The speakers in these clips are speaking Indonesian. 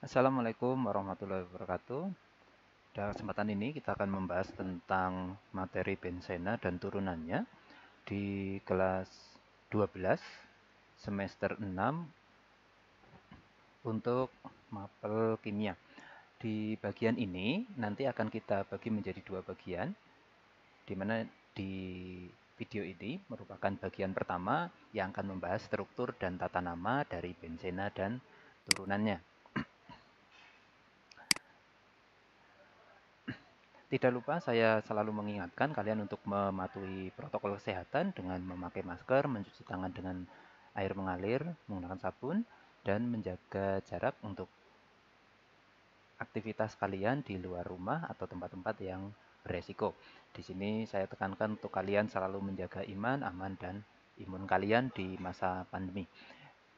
Assalamualaikum warahmatullahi wabarakatuh. Pada kesempatan ini kita akan membahas tentang materi benzena dan turunannya di kelas 12 semester 6 untuk mapel kimia. Di bagian ini nanti akan kita bagi menjadi dua bagian, di mana di video ini merupakan bagian pertama yang akan membahas struktur dan tata nama dari benzena dan turunannya. Tidak lupa saya selalu mengingatkan kalian untuk mematuhi protokol kesehatan dengan memakai masker, mencuci tangan dengan air mengalir, menggunakan sabun, dan menjaga jarak untuk aktivitas kalian di luar rumah atau tempat-tempat yang beresiko. Di sini saya tekankan untuk kalian selalu menjaga iman, aman, dan imun kalian di masa pandemi.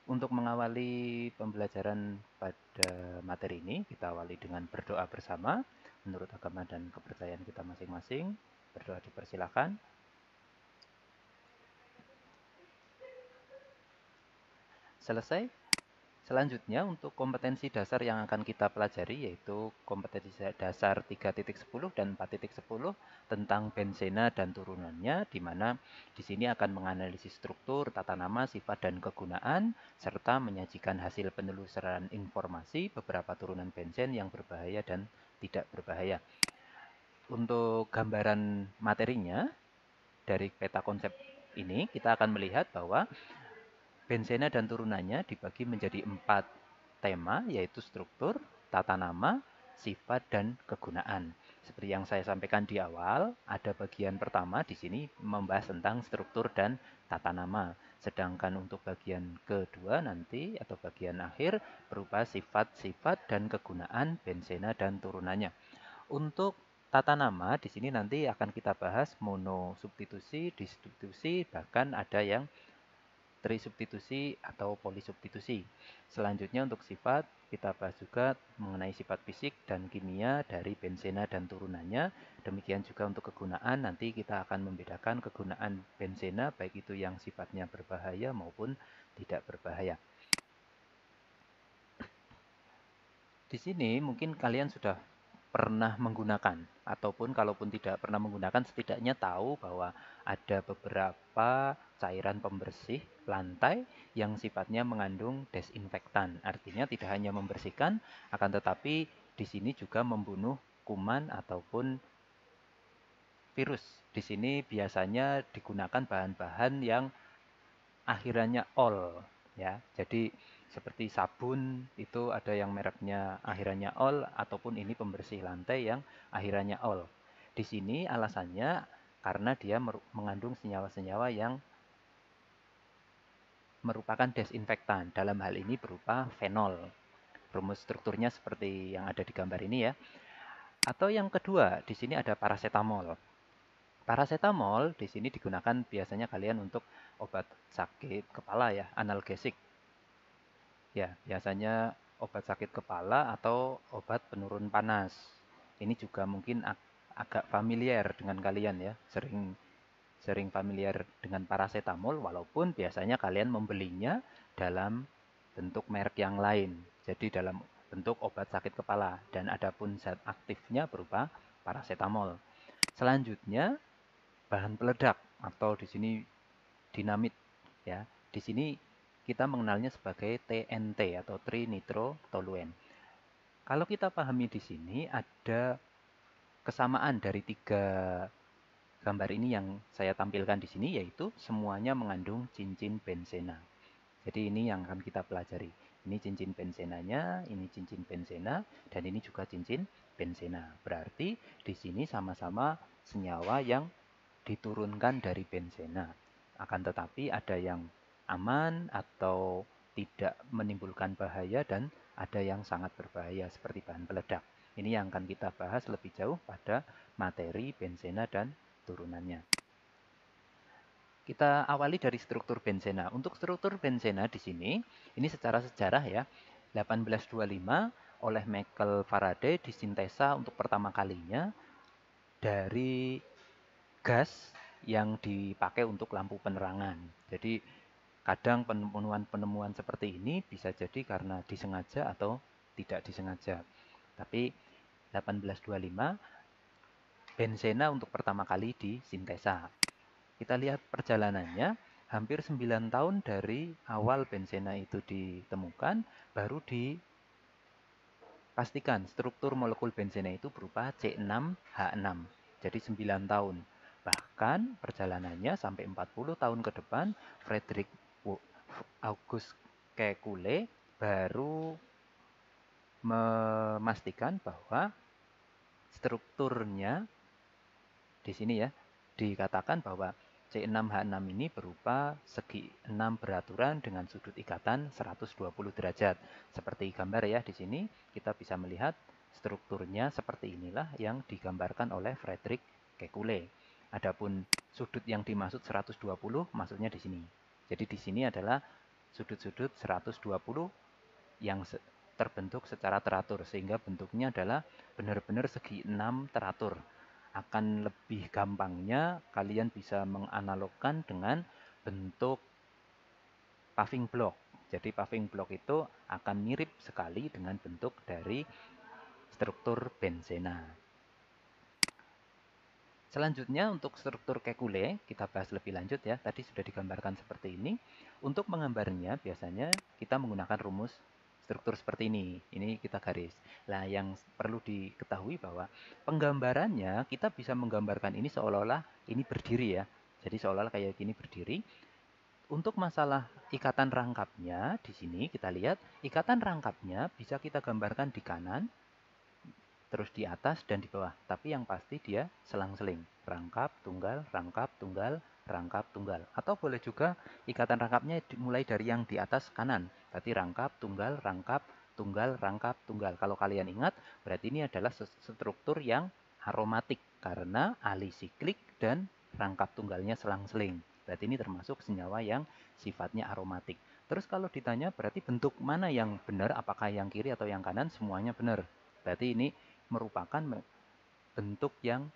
Untuk mengawali pembelajaran pada materi ini, kita awali dengan berdoa bersama menurut agama dan kepercayaan kita masing-masing. Berdoa dipersilakan. Selesai. Selanjutnya untuk kompetensi dasar yang akan kita pelajari yaitu kompetensi dasar 3.10 dan 4.10 tentang benzena dan turunannya, di mana di sini akan menganalisis struktur, tata nama, sifat, dan kegunaan serta menyajikan hasil penelusuran informasi beberapa turunan benzen yang berbahaya dan tidak berbahaya. Untuk gambaran materinya dari peta konsep ini kita akan melihat bahwa benzena dan turunannya dibagi menjadi 4 tema, yaitu struktur, tata nama, sifat, dan kegunaan. Seperti yang saya sampaikan di awal, ada bagian pertama di sini membahas tentang struktur dan tata nama. Sedangkan untuk bagian kedua nanti atau bagian akhir berupa sifat-sifat dan kegunaan benzena dan turunannya. Untuk tata nama di sini nanti akan kita bahas mono substitusi, disubstitusi, bahkan ada yang trisubstitusi atau polisubstitusi. Selanjutnya untuk sifat, kita bahas juga mengenai sifat fisik dan kimia dari benzena dan turunannya. Demikian juga untuk kegunaan, nanti kita akan membedakan kegunaan benzena baik itu yang sifatnya berbahaya maupun tidak berbahaya. Di sini mungkin kalian sudah pernah menggunakan ataupun kalaupun tidak pernah menggunakan setidaknya tahu bahwa ada beberapa cairan pembersih lantai yang sifatnya mengandung desinfektan. Artinya tidak hanya membersihkan akan tetapi di sini juga membunuh kuman ataupun virus. Di sini biasanya digunakan bahan-bahan yang akhirannya ol ya. Jadi seperti sabun itu ada yang mereknya akhirannya ol ataupun ini pembersih lantai yang akhirannya ol. Di sini alasannya karena dia mengandung senyawa-senyawa yang merupakan desinfektan. Dalam hal ini berupa fenol. Rumus strukturnya seperti yang ada di gambar ini ya. Atau yang kedua, di sini ada paracetamol. Paracetamol di sini digunakan biasanya kalian untuk obat sakit kepala ya, analgesik. Ya, biasanya obat sakit kepala atau obat penurun panas. Ini juga mungkin agak familiar dengan kalian ya, sering sering familiar dengan paracetamol walaupun biasanya kalian membelinya dalam bentuk merek yang lain. Jadi dalam bentuk obat sakit kepala dan adapun zat aktifnya berupa paracetamol. Selanjutnya bahan peledak atau di sini dinamit ya. Di sini kita mengenalnya sebagai TNT atau trinitrotoluen. Kalau kita pahami di sini ada kesamaan dari tiga gambar ini yang saya tampilkan di sini yaitu semuanya mengandung cincin benzena. Jadi ini yang akan kita pelajari. Ini cincin benzenanya, ini cincin benzena, dan ini juga cincin benzena. Berarti di sini sama-sama senyawa yang diturunkan dari benzena. Akan tetapi ada yang aman atau tidak menimbulkan bahaya dan ada yang sangat berbahaya seperti bahan peledak. Ini yang akan kita bahas lebih jauh pada materi benzena dan turunannya. Kita awali dari struktur benzena. Untuk struktur benzena di sini, ini secara sejarah ya, 1825 oleh Michael Faraday disintesa untuk pertama kalinya dari gas yang dipakai untuk lampu penerangan. Jadi kadang penemuan-penemuan seperti ini bisa jadi karena disengaja atau tidak disengaja. Tapi 1825 benzena untuk pertama kali disintesa. Kita lihat perjalanannya, hampir 9 tahun dari awal benzena itu ditemukan, baru dipastikan struktur molekul benzena itu berupa C6H6. Jadi 9 tahun. Bahkan perjalanannya sampai 40 tahun ke depan, Frederick August Kekule baru memastikan bahwa strukturnya di sini ya dikatakan bahwa C6H6 ini berupa segi 6 beraturan dengan sudut ikatan 120 derajat. Seperti gambar ya di sini kita bisa melihat strukturnya seperti inilah yang digambarkan oleh Frederick Kekule. Adapun sudut yang dimaksud 120 maksudnya di sini. Jadi di sini adalah sudut-sudut 120 yang terbentuk secara teratur sehingga bentuknya adalah benar-benar segi 6 teratur. Akan lebih gampangnya kalian bisa menganalogkan dengan bentuk paving block. Jadi paving block itu akan mirip sekali dengan bentuk dari struktur benzena. Selanjutnya untuk struktur Kekule kita bahas lebih lanjut ya. Tadi sudah digambarkan seperti ini. Untuk menggambarnya biasanya kita menggunakan rumus struktur seperti ini. Ini kita garis. Nah, yang perlu diketahui bahwa penggambarannya kita bisa menggambarkan ini seolah-olah ini berdiri ya. Jadi seolah-olah kayak gini berdiri. Untuk masalah ikatan rangkapnya di sini kita lihat ikatan rangkapnya bisa kita gambarkan di kanan, terus di atas dan di bawah. Tapi yang pasti dia selang-seling. Rangkap, tunggal, rangkap, tunggal, rangkap, tunggal. Atau boleh juga ikatan rangkapnya dimulai dari yang di atas kanan. Berarti rangkap, tunggal, rangkap, tunggal, rangkap, tunggal. Kalau kalian ingat, berarti ini adalah struktur yang aromatik. Karena alisiklik dan rangkap tunggalnya selang-seling. Berarti ini termasuk senyawa yang sifatnya aromatik. Terus kalau ditanya berarti bentuk mana yang benar, apakah yang kiri atau yang kanan, semuanya benar. Berarti ini merupakan bentuk yang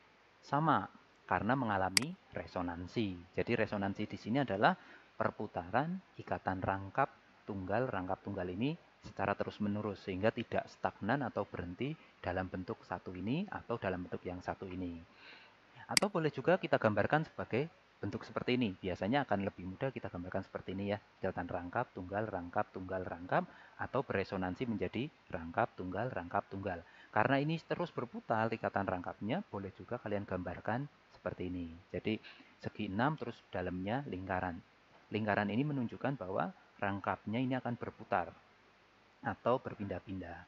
sama karena mengalami resonansi. Jadi resonansi di sini adalah perputaran ikatan rangkap tunggal ini secara terus-menerus sehingga tidak stagnan atau berhenti dalam bentuk satu ini atau dalam bentuk yang satu ini. Atau boleh juga kita gambarkan sebagai bentuk seperti ini. Biasanya akan lebih mudah kita gambarkan seperti ini ya. Ikatan rangkap, tunggal, rangkap, atau beresonansi menjadi rangkap, tunggal. Karena ini terus berputar ikatan rangkapnya, boleh juga kalian gambarkan seperti ini. Jadi segi 6 terus dalamnya lingkaran. Lingkaran ini menunjukkan bahwa rangkapnya ini akan berputar atau berpindah-pindah.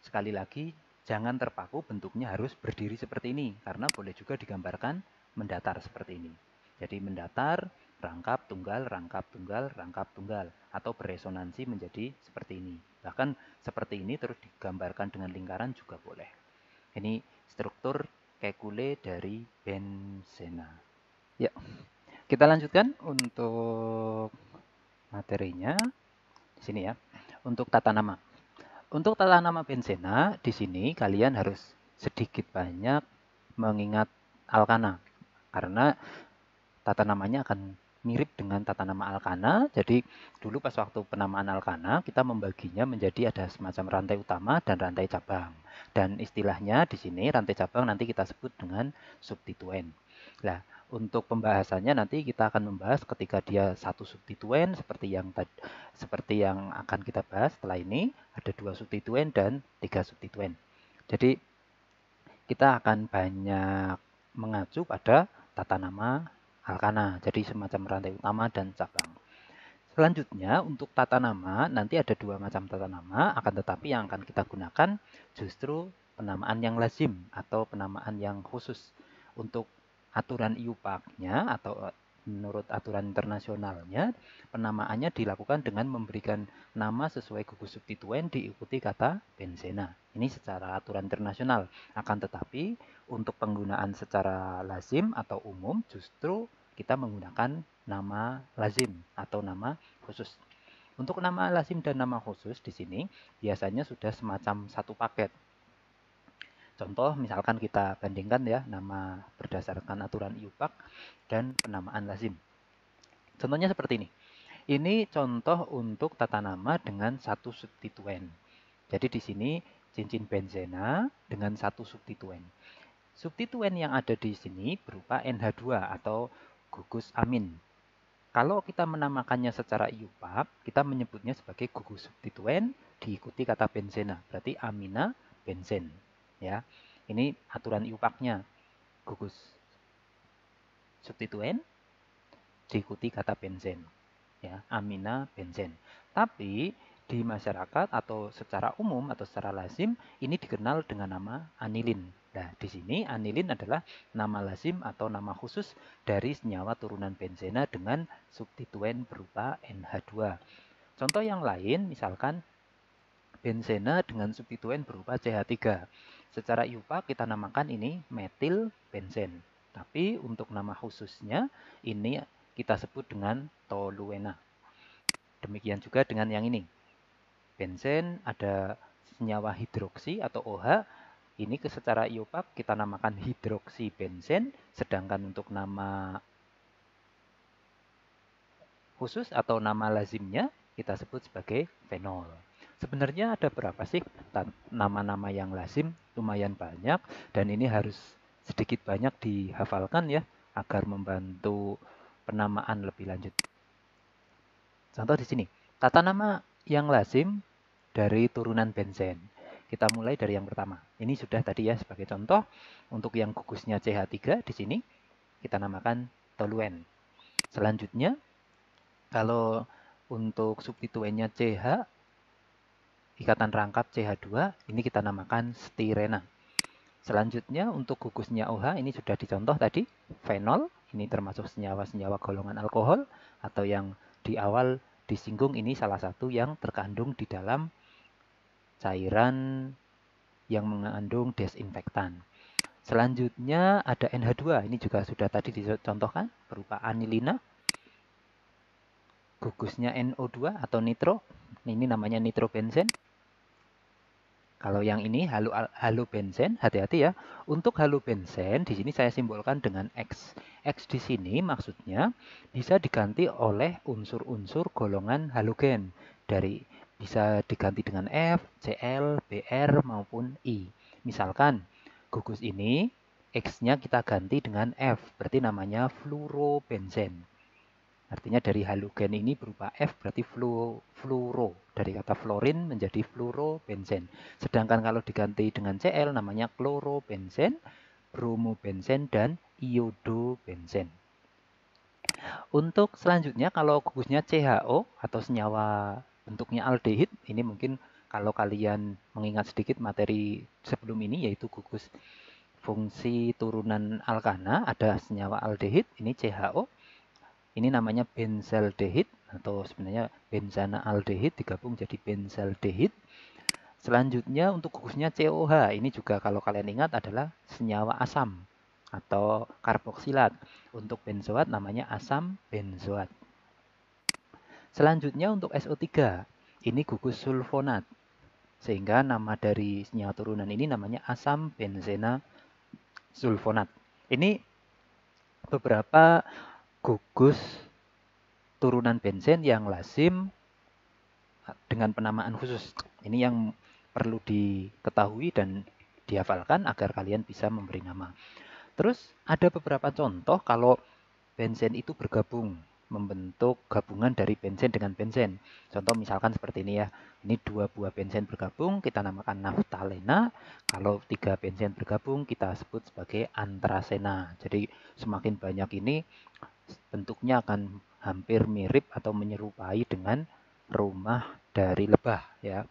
Sekali lagi, jangan terpaku bentuknya harus berdiri seperti ini, karena boleh juga digambarkan mendatar seperti ini. Jadi mendatar, rangkap, tunggal, atau beresonansi menjadi seperti ini. Bahkan seperti ini terus digambarkan dengan lingkaran juga boleh. Ini struktur Kekule dari benzena. Ya, kita lanjutkan untuk materinya di sini ya. Untuk tata nama. Untuk tata nama benzena di sini kalian harus sedikit banyak mengingat alkana karena tata namanya akan mirip dengan tata nama alkana. Jadi dulu pas waktu penamaan alkana kita membaginya menjadi ada semacam rantai utama dan rantai cabang. Dan istilahnya di sini rantai cabang nanti kita sebut dengan substituen. Nah, untuk pembahasannya nanti kita akan membahas ketika dia satu substituen seperti yang akan kita bahas setelah ini ada 2 substituen dan 3 substituen. Jadi kita akan banyak mengacu pada tata nama alkana. Jadi semacam rantai utama dan cabang. Selanjutnya untuk tata nama, nanti ada 2 macam tata nama, akan tetapi yang akan kita gunakan justru penamaan yang lazim atau penamaan yang khusus. Untuk aturan IUPAC-nya atau menurut aturan internasionalnya, penamaannya dilakukan dengan memberikan nama sesuai gugus substituen diikuti kata benzena. Ini secara aturan internasional. Akan tetapi untuk penggunaan secara lazim atau umum justru kita menggunakan nama lazim atau nama khusus. Untuk nama lazim dan nama khusus di sini biasanya sudah semacam satu paket. Contoh misalkan kita bandingkan ya nama berdasarkan aturan IUPAC dan penamaan lazim. Contohnya seperti ini. Ini contoh untuk tata nama dengan satu substituen. Jadi di sini cincin benzena dengan satu substituen. Substituen yang ada di sini berupa NH2 atau gugus amin. Kalau kita menamakannya secara IUPAC, kita menyebutnya sebagai gugus substituen diikuti kata benzena. Berarti amina benzen. Ya, ini aturan IUPAC-nya. Gugus substituen diikuti kata benzen. Ya, amina benzen. Tapi di masyarakat atau secara umum atau secara lazim ini dikenal dengan nama anilin. Nah, di sini anilin adalah nama lazim atau nama khusus dari senyawa turunan benzena dengan substituen berupa NH2. Contoh yang lain misalkan benzena dengan substituen berupa CH3. Secara IUPAC kita namakan ini metil benzen. Tapi untuk nama khususnya ini kita sebut dengan toluena. Demikian juga dengan yang ini. Benzen ada senyawa hidroksi atau OH. Ini secara IUPAC kita namakan hidroksi benzen. Sedangkan untuk nama khusus atau nama lazimnya kita sebut sebagai fenol. Sebenarnya ada berapa sih nama-nama yang lazim? Lumayan banyak dan ini harus sedikit banyak dihafalkan ya agar membantu penamaan lebih lanjut. Contoh di sini, tata nama yang lazim dari turunan benzen. Kita mulai dari yang pertama. Ini sudah tadi ya sebagai contoh. Untuk yang gugusnya CH3 di sini kita namakan toluen. Selanjutnya, kalau untuk substituennya CH, ikatan rangkap CH2, ini kita namakan stirena. Selanjutnya untuk gugusnya OH, ini sudah dicontoh tadi, fenol. Ini termasuk senyawa-senyawa golongan alkohol atau yang di awal disinggung ini salah satu yang terkandung di dalam cairan yang mengandung desinfektan. Selanjutnya ada NH2, ini juga sudah tadi dicontohkan berupa anilina. Gugusnya NO2 atau nitro, ini namanya nitrobenzen. Kalau yang ini halobenzen, hati-hati ya. Untuk halobenzen di sini saya simbolkan dengan X. X di sini maksudnya bisa diganti oleh unsur-unsur golongan halogen dari bisa diganti dengan F, Cl, Br maupun I. Misalkan gugus ini X-nya kita ganti dengan F, berarti namanya fluorobenzen. Artinya dari halogen ini berupa F berarti fluoro. Dari kata fluorin menjadi fluorobenzen. Sedangkan kalau diganti dengan Cl namanya klorobenzen, bromobenzen, dan iodobenzen. Untuk selanjutnya kalau gugusnya CHO atau senyawa bentuknya aldehid, ini mungkin kalau kalian mengingat sedikit materi sebelum ini yaitu gugus fungsi turunan alkana, ada senyawa aldehid, ini CHO. Ini namanya benzaldehid atau sebenarnya benzana aldehid digabung jadi benzaldehid. Selanjutnya untuk gugusnya COH, ini juga kalau kalian ingat adalah senyawa asam atau karboksilat. Untuk benzoat namanya asam benzoat. Selanjutnya untuk SO3, ini gugus sulfonat. Sehingga nama dari senyawa turunan ini namanya asam benzena sulfonat. Ini beberapa gugus turunan benzen yang lazim dengan penamaan khusus. Ini yang perlu diketahui dan dihafalkan agar kalian bisa memberi nama. Terus ada beberapa contoh kalau benzen itu bergabung, membentuk gabungan dari benzen dengan benzen. Contoh misalkan seperti ini ya. Ini 2 buah benzen bergabung, kita namakan naftalena. Kalau 3 benzen bergabung, kita sebut sebagai antrasena. Jadi semakin banyak ini bentuknya akan hampir mirip atau menyerupai dengan rumah dari lebah ya.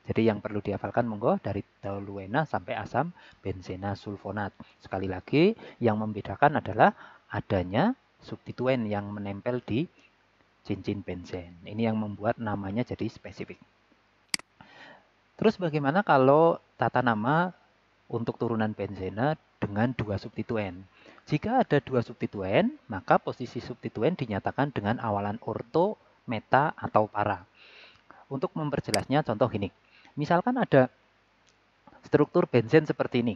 Jadi yang perlu dihafalkan monggo dari toluena sampai asam benzena sulfonat. Sekali lagi yang membedakan adalah adanya substituen yang menempel di cincin benzen. Ini yang membuat namanya jadi spesifik. Terus bagaimana kalau tata nama untuk turunan benzena dengan 2 substituen? Jika ada 2 substituen, maka posisi substituen dinyatakan dengan awalan orto, meta, atau para. Untuk memperjelasnya contoh gini. Misalkan ada struktur benzen seperti ini.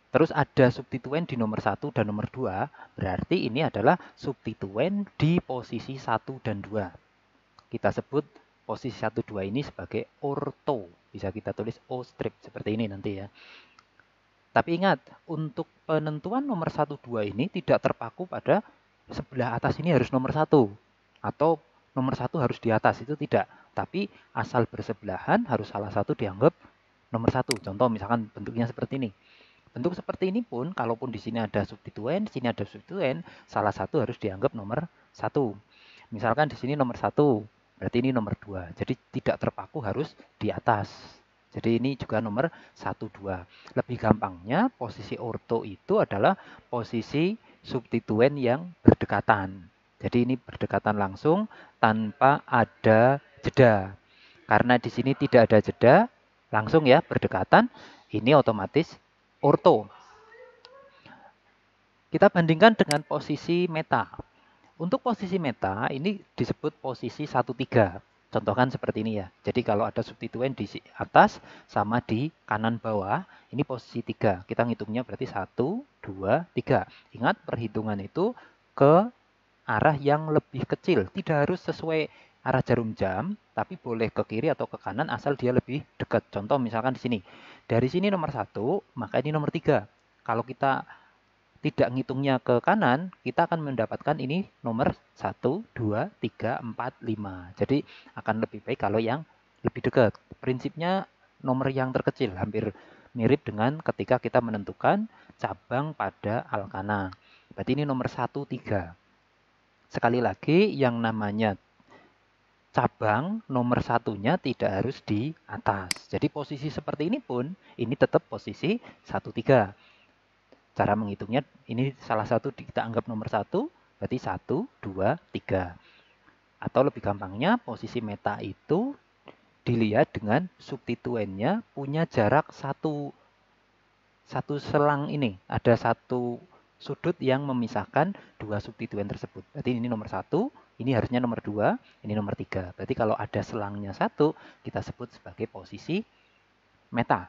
Terus ada substituen di nomor 1 dan nomor 2, berarti ini adalah substituen di posisi 1 dan 2. Kita sebut posisi 1, 2 ini sebagai orto. Bisa kita tulis O strip seperti ini nanti ya. Tapi ingat, untuk penentuan nomor 1, 2 ini tidak terpaku pada sebelah atas ini harus nomor 1. Atau nomor 1 harus di atas, itu tidak. Tapi asal bersebelahan harus salah satu dianggap nomor 1. Contoh misalkan bentuknya seperti ini. Bentuk seperti ini pun, kalaupun di sini ada substituen, di sini ada substituen, salah satu harus dianggap nomor 1. Misalkan di sini nomor 1, berarti ini nomor 2. Jadi tidak terpaku harus di atas. Jadi ini juga nomor 1, 2. Lebih gampangnya posisi orto itu adalah posisi substituen yang berdekatan. Jadi ini berdekatan langsung tanpa ada jeda. Karena di sini tidak ada jeda, langsung ya berdekatan, ini otomatis orto. Kita bandingkan dengan posisi meta. Untuk posisi meta ini disebut posisi 1, 3. Contohkan seperti ini ya. Jadi kalau ada substituen di atas sama di kanan bawah, ini posisi 3. Kita ngitungnya berarti 1, 2, 3. Ingat perhitungan itu ke arah yang lebih kecil. Tidak harus sesuai arah jarum jam, tapi boleh ke kiri atau ke kanan asal dia lebih dekat. Contoh misalkan di sini. Dari sini nomor 1, maka ini nomor 3. Kalau kita tidak ngitungnya ke kanan, kita akan mendapatkan ini nomor 1, 2, 3, 4, 5. Jadi akan lebih baik kalau yang lebih dekat. Prinsipnya nomor yang terkecil, hampir mirip dengan ketika kita menentukan cabang pada alkana. Berarti ini nomor 1, 3. Sekali lagi, yang namanya cabang nomor satunya tidak harus di atas. Jadi posisi seperti ini pun, ini tetap posisi 1, 3. Cara menghitungnya ini salah satu kita anggap nomor 1, berarti 1, 2, 3. Atau lebih gampangnya posisi meta itu dilihat dengan substituennya punya jarak satu selang ini. Ada satu sudut yang memisahkan dua substituen tersebut. Berarti ini nomor 1, ini harusnya nomor 2, ini nomor 3. Berarti kalau ada selangnya 1, kita sebut sebagai posisi meta.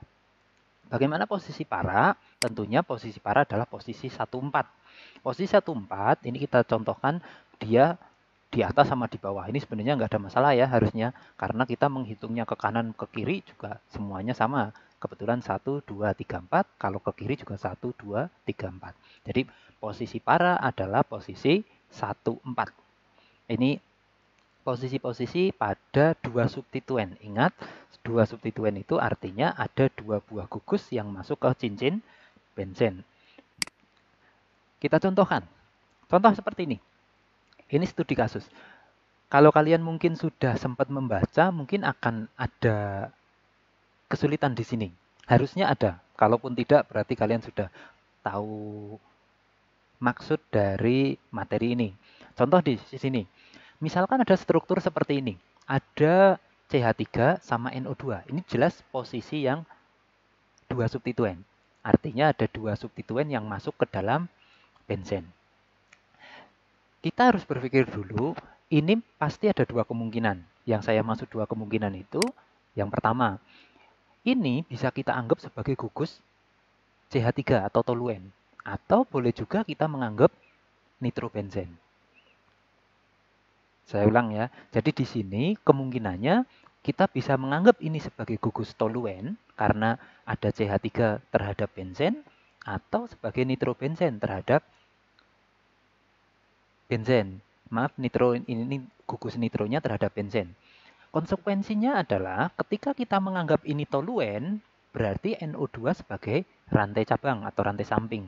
Bagaimana posisi para? Tentunya posisi para adalah posisi 1, 4. Posisi 1, 4 ini kita contohkan dia di atas sama di bawah. Ini sebenarnya nggak ada masalah ya harusnya. Karena kita menghitungnya ke kanan ke kiri juga semuanya sama. Kebetulan 1, 2, 3, 4. Kalau ke kiri juga 1, 2, 3, 4. Jadi posisi para adalah posisi 1, 4. Ini posisi-posisi pada dua substituen. Ingat, dua substituen itu artinya ada dua buah gugus yang masuk ke cincin benzen. Kita contohkan. Contoh seperti ini. Ini studi kasus. Kalau kalian mungkin sudah sempat membaca, mungkin akan ada kesulitan di sini. Harusnya ada. Kalaupun tidak, berarti kalian sudah tahu maksud dari materi ini. Contoh di sini. Misalkan ada struktur seperti ini. Ada CH3 sama NO2. Ini jelas posisi yang dua substituen. Artinya ada dua substituen yang masuk ke dalam benzen. Kita harus berpikir dulu, ini pasti ada dua kemungkinan. Yang saya maksud dua kemungkinan itu, yang pertama, ini bisa kita anggap sebagai gugus CH3 atau toluen. Atau boleh juga kita menganggap nitrobenzen. Saya ulang ya. Jadi di sini kemungkinannya kita bisa menganggap ini sebagai gugus toluen karena ada CH3 terhadap benzen atau sebagai nitrobenzen terhadap benzen. Maaf, nitro ini gugus nitronya terhadap benzen. Konsekuensinya adalah ketika kita menganggap ini toluen, berarti NO2 sebagai rantai cabang atau rantai samping.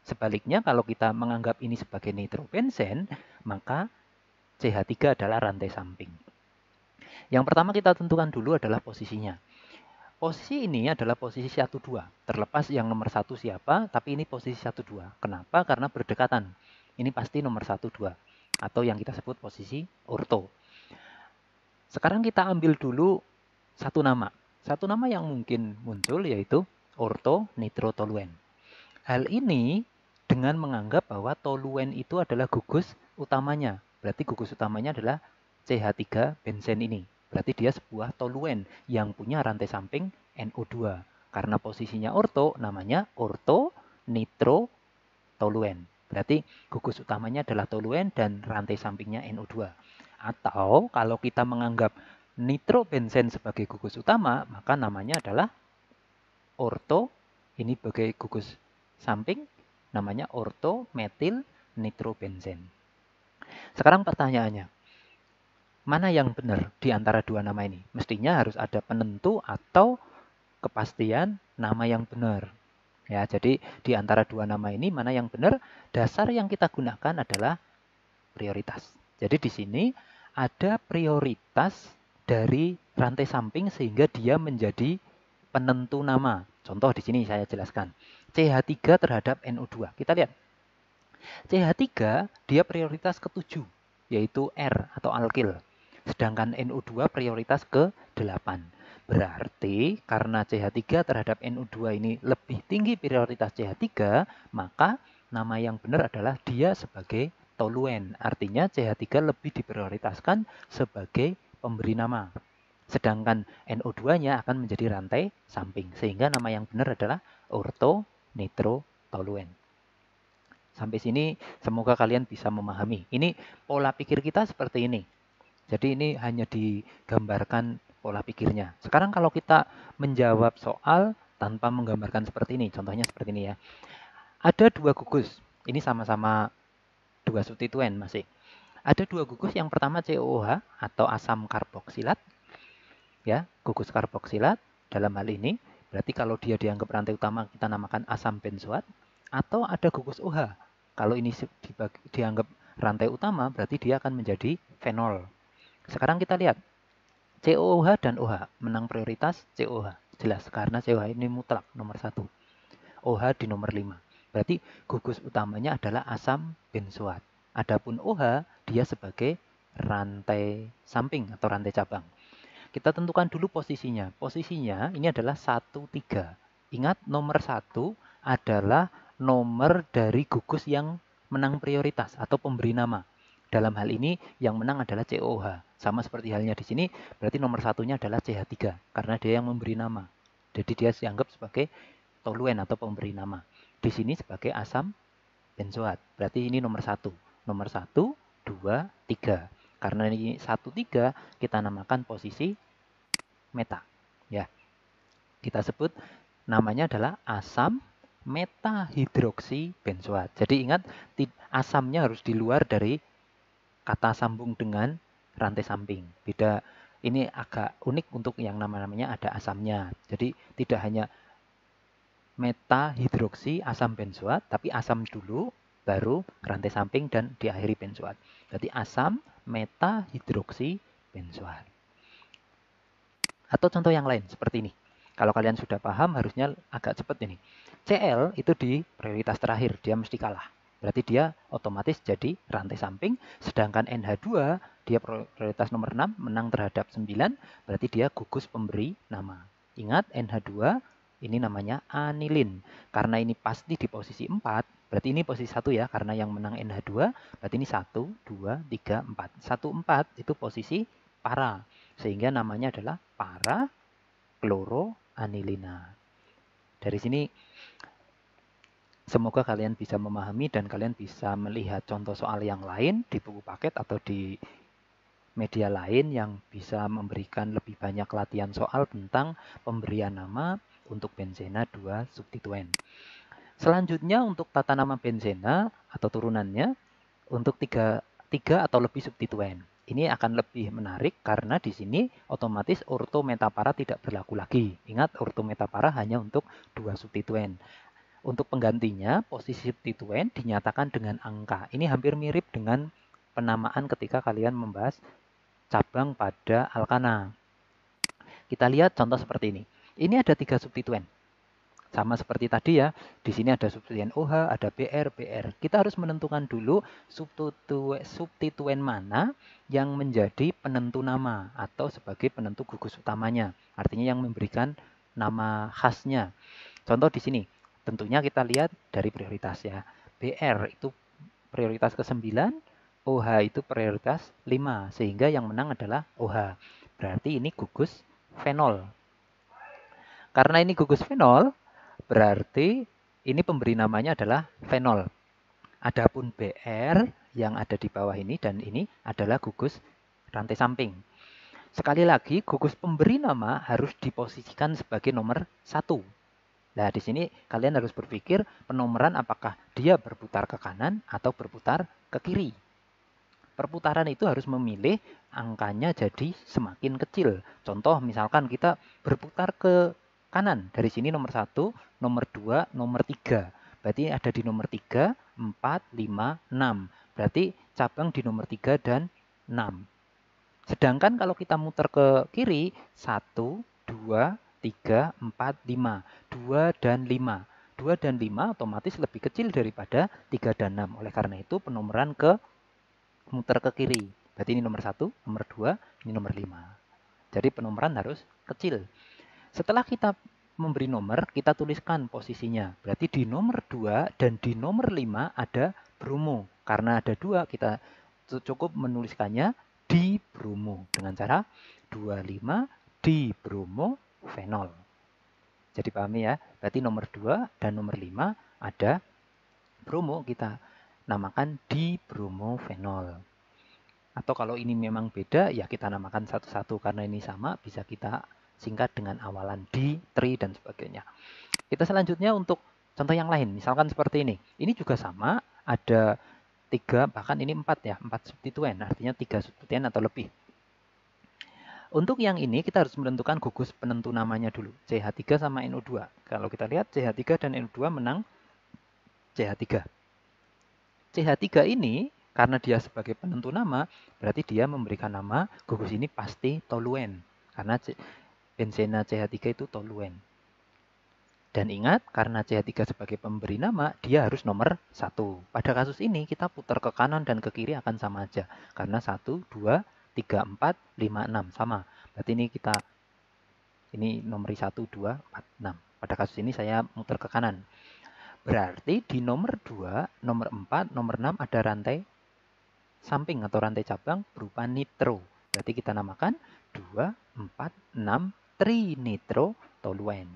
Sebaliknya kalau kita menganggap ini sebagai nitrobenzen, maka CH3 adalah rantai samping. Yang pertama kita tentukan dulu adalah posisinya. Posisi ini adalah posisi 1, 2. Terlepas yang nomor 1 siapa, tapi ini posisi 1, 2. Kenapa? Karena berdekatan. Ini pasti nomor 1, 2. Atau yang kita sebut posisi orto. Sekarang kita ambil dulu satu nama. Satu nama yang mungkin muncul yaitu orto nitrotoluen. Hal ini dengan menganggap bahwa toluen itu adalah gugus utamanya. Berarti gugus utamanya adalah CH3 benzen ini. Berarti dia sebuah toluen yang punya rantai samping NO2. Karena posisinya orto, namanya orto nitrotoluen. Berarti gugus utamanya adalah toluen dan rantai sampingnya NO2. Atau kalau kita menganggap nitrobenzen sebagai gugus utama, maka namanya adalah orto, ini sebagai gugus samping, namanya orto metil nitrobenzen. Sekarang pertanyaannya, mana yang benar di antara dua nama ini? Mestinya harus ada penentu atau kepastian nama yang benar. Ya, jadi di antara dua nama ini mana yang benar? Dasar yang kita gunakan adalah prioritas. Jadi di sini ada prioritas dari rantai samping sehingga dia menjadi penentu nama. Contoh di sini saya jelaskan. CH3 terhadap NO2. Kita lihat. CH3 dia prioritas ke-7 yaitu R atau alkil. Sedangkan NO2 prioritas ke-8. Berarti karena CH3 terhadap NO2 ini lebih tinggi prioritas CH3, maka nama yang benar adalah dia sebagai toluen. Artinya CH3 lebih diprioritaskan sebagai pemberi nama. Sedangkan NO2-nya akan menjadi rantai samping. Sehingga nama yang benar adalah ortonitrotoluen. Sampai sini semoga kalian bisa memahami. Ini pola pikir kita seperti ini. Jadi ini hanya digambarkan pola pikirnya. Sekarang kalau kita menjawab soal tanpa menggambarkan seperti ini. Contohnya seperti ini ya. Ada dua gugus. Ini sama-sama dua substituen masih. Ada dua gugus. Yang pertama COOH atau asam karboksilat. Ya, gugus karboksilat dalam hal ini. Berarti kalau dia dianggap rantai utama kita namakan asam benzoat. Atau ada gugus OH. Kalau ini dianggap rantai utama berarti dia akan menjadi fenol. Sekarang kita lihat. COOH dan OH menang prioritas COOH. Jelas karena COOH ini mutlak nomor 1. OH di nomor 5. Berarti gugus utamanya adalah asam benzoat. Adapun OH dia sebagai rantai samping atau rantai cabang. Kita tentukan dulu posisinya. Posisinya ini adalah 1, 3. Ingat nomor 1 adalah nomor dari gugus yang menang prioritas atau pemberi nama. Dalam hal ini yang menang adalah COOH. Sama seperti halnya di sini, berarti nomor satunya adalah CH3 karena dia yang memberi nama. Jadi dia dianggap sebagai toluen atau pemberi nama. Di sini sebagai asam benzoat. Berarti ini nomor 1. Nomor 1, 2, 3. Karena ini 1, 3 kita namakan posisi meta. Ya. Kita sebut namanya adalah asam metahidroksi benzoat. Jadi ingat asamnya harus di luar dari kata sambung dengan rantai samping. Beda, ini agak unik untuk yang namanya ada asamnya. Jadi tidak hanya metahidroksi asam benzoat, tapi asam dulu, baru rantai samping dan diakhiri benzoat. Jadi asam metahidroksi benzoat. Atau contoh yang lain seperti ini. Kalau kalian sudah paham harusnya agak cepat ini. Cl itu di prioritas terakhir, dia mesti kalah. Berarti dia otomatis jadi rantai samping. Sedangkan NH2 dia prioritas nomor 6 menang terhadap 9. Berarti dia gugus pemberi nama. Ingat NH2 ini namanya anilin. Karena ini pasti di posisi 4. Berarti ini posisi 1 ya. Karena yang menang NH2. Berarti ini 1, 2, 3, 4. 1, 4 itu posisi para. Sehingga namanya adalah para kloroanilina. Dari sini semoga kalian bisa memahami dan kalian bisa melihat contoh soal yang lain di buku paket atau di media lain yang bisa memberikan lebih banyak latihan soal tentang pemberian nama untuk benzena 2 substituen. Selanjutnya untuk tata nama benzena atau turunannya untuk 3 atau lebih substituen. Ini akan lebih menarik karena di sini otomatis orto metapara tidak berlaku lagi. Ingat orto metapara hanya untuk 2 substituen. Untuk penggantinya posisi substituen dinyatakan dengan angka. Ini hampir mirip dengan penamaan ketika kalian membahas cabang pada alkana. Kita lihat contoh seperti ini. Ini ada 3 substituen. Sama seperti tadi ya, di sini ada substituen OH, ada BR. Kita harus menentukan dulu substituen mana yang menjadi penentu nama atau sebagai penentu gugus utamanya. Artinya yang memberikan nama khasnya. Contoh di sini, tentunya kita lihat dari prioritas ya. BR itu prioritas ke-9, OH itu prioritas 5, sehingga yang menang adalah OH. Berarti ini gugus fenol. Karena ini gugus fenol, berarti ini pemberi namanya adalah fenol. Adapun BR yang ada di bawah ini dan ini adalah gugus rantai samping. Sekali lagi, gugus pemberi nama harus diposisikan sebagai nomor 1. Nah, di sini kalian harus berpikir penomoran apakah dia berputar ke kanan atau berputar ke kiri. Perputaran itu harus memilih angkanya jadi semakin kecil. Contoh misalkan kita berputar ke kanan. Dari sini nomor 1, nomor 2, nomor 3. Berarti ada di nomor 3, 4, 5, 6. Berarti cabang di nomor 3 dan 6. Sedangkan kalau kita muter ke kiri, 1, 2, 3, 4, 5. 2 dan 5. 2 dan 5 otomatis lebih kecil daripada 3 dan 6. Oleh karena itu penomoran ke muter ke kiri. Berarti ini nomor 1, nomor 2, ini nomor 5. Jadi penomoran harus kecil. Setelah kita memberi nomor, kita tuliskan posisinya. Berarti di nomor 2 dan di nomor 5 ada bromo. Karena ada 2, kita cukup menuliskannya di bromo. Dengan cara 25 di bromo fenol. Jadi pahami ya, berarti nomor 2 dan nomor 5 ada bromo, kita namakan di bromo fenol. Atau kalau ini memang beda, ya kita namakan satu-satu. Karena ini sama, bisa kita singkat dengan awalan di, tri, dan sebagainya. Kita selanjutnya untuk contoh yang lain. Misalkan seperti ini. Ini juga sama, ada 3, bahkan ini 4 ya. 4 substituen, artinya 3 substituen atau lebih. Untuk yang ini, kita harus menentukan gugus penentu namanya dulu. CH3 sama NO2. Kalau kita lihat, CH3 dan NO2 menang CH3. CH3 ini karena dia sebagai penentu nama, berarti dia memberikan nama gugus ini pasti toluen. Karena benzena CH3 itu toluen. Dan ingat, karena CH3 sebagai pemberi nama, dia harus nomor 1. Pada kasus ini, kita putar ke kanan dan ke kiri akan sama aja. Karena 1, 2, 3, 4, 5, 6. Sama. Berarti ini nomor 1, 2, 4, 6. Pada kasus ini saya muter ke kanan. Berarti di nomor 2, nomor 4, nomor 6 ada rantai samping atau rantai cabang berupa nitro. Berarti kita namakan 2, 4, 6 trinitrotoluen.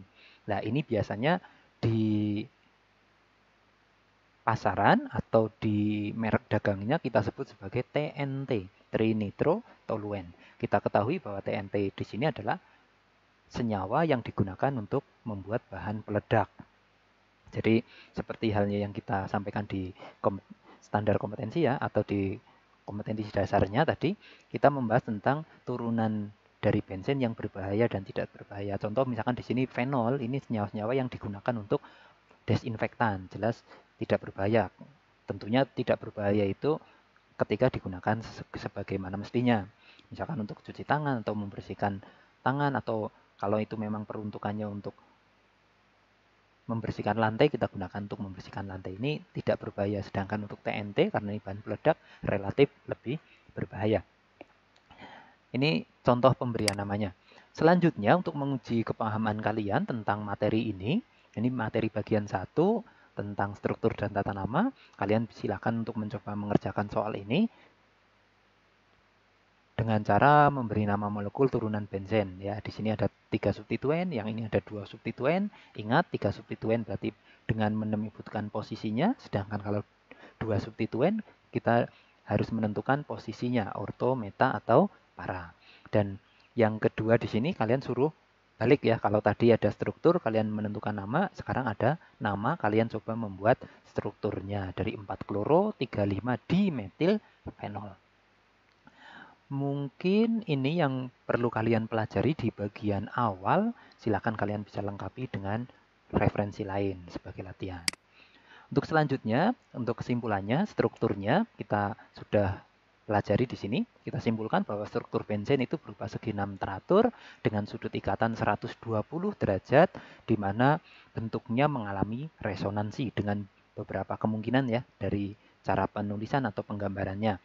Nah, ini biasanya di pasaran atau di merek dagangnya kita sebut sebagai TNT, trinitrotoluen. Kita ketahui bahwa TNT di sini adalah senyawa yang digunakan untuk membuat bahan peledak. Jadi seperti halnya yang kita sampaikan di standar kompetensi ya, atau di kompetensi dasarnya tadi, kita membahas tentang turunan dari bensin yang berbahaya dan tidak berbahaya. Contoh misalkan di sini fenol, ini senyawa-senyawa yang digunakan untuk desinfektan, jelas tidak berbahaya. Tentunya tidak berbahaya itu ketika digunakan sebagaimana mestinya. Misalkan untuk cuci tangan atau membersihkan tangan, atau kalau itu memang peruntukannya untuk membersihkan lantai, kita gunakan untuk membersihkan lantai. Ini tidak berbahaya. Sedangkan untuk TNT, karena ini bahan peledak, relatif lebih berbahaya. Ini contoh pemberian namanya. Selanjutnya, untuk menguji kepahaman kalian tentang materi ini materi bagian 1 tentang struktur dan tata nama. Kalian silakan untuk mencoba mengerjakan soal ini dengan cara memberi nama molekul turunan benzen. Ya, di sini ada 3 substituen, yang ini ada 2 substituen. Ingat, 3 substituen berarti dengan menyebutkan posisinya, sedangkan kalau 2 substituen kita harus menentukan posisinya, orto, meta, atau para. Dan yang kedua di sini kalian suruh balik ya, kalau tadi ada struktur kalian menentukan nama, sekarang ada nama, kalian coba membuat strukturnya dari 4 kloro, 3,5 dimetil fenol. Mungkin ini yang perlu kalian pelajari di bagian awal. Silakan kalian bisa lengkapi dengan referensi lain sebagai latihan. Untuk selanjutnya, untuk kesimpulannya, strukturnya kita sudah pelajari di sini. Kita simpulkan bahwa struktur benzen itu berupa segi 6 teratur dengan sudut ikatan 120 derajat, di mana bentuknya mengalami resonansi dengan beberapa kemungkinan ya dari cara penulisan atau penggambarannya.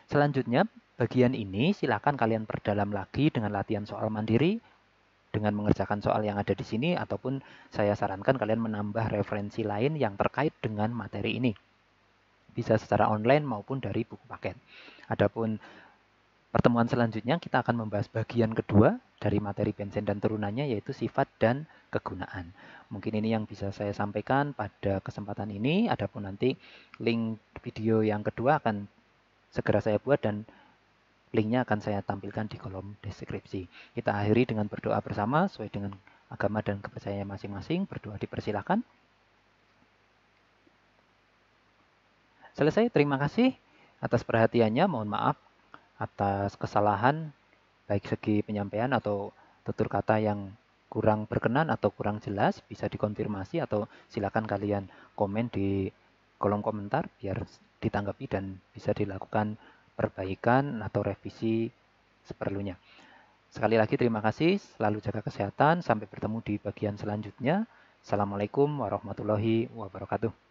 Selanjutnya, bagian ini silakan kalian perdalam lagi dengan latihan soal mandiri, dengan mengerjakan soal yang ada di sini, ataupun saya sarankan kalian menambah referensi lain yang terkait dengan materi ini. Bisa secara online maupun dari buku paket. Adapun pertemuan selanjutnya kita akan membahas bagian kedua dari materi benzen dan turunannya, yaitu sifat dan kegunaan. Mungkin ini yang bisa saya sampaikan pada kesempatan ini. Adapun nanti link video yang kedua akan segera saya buat dan Linknya akan saya tampilkan di kolom deskripsi. Kita akhiri dengan berdoa bersama sesuai dengan agama dan kepercayaan masing-masing. Berdoa dipersilakan. Selesai, terima kasih atas perhatiannya. Mohon maaf atas kesalahan baik segi penyampaian atau tutur kata yang kurang berkenan atau kurang jelas. Bisa dikonfirmasi atau silakan kalian komen di kolom komentar biar ditanggapi dan bisa dilakukan perbaikan atau revisi seperlunya. Sekali lagi terima kasih, selalu jaga kesehatan, sampai bertemu di bagian selanjutnya. Assalamualaikum warahmatullahi wabarakatuh.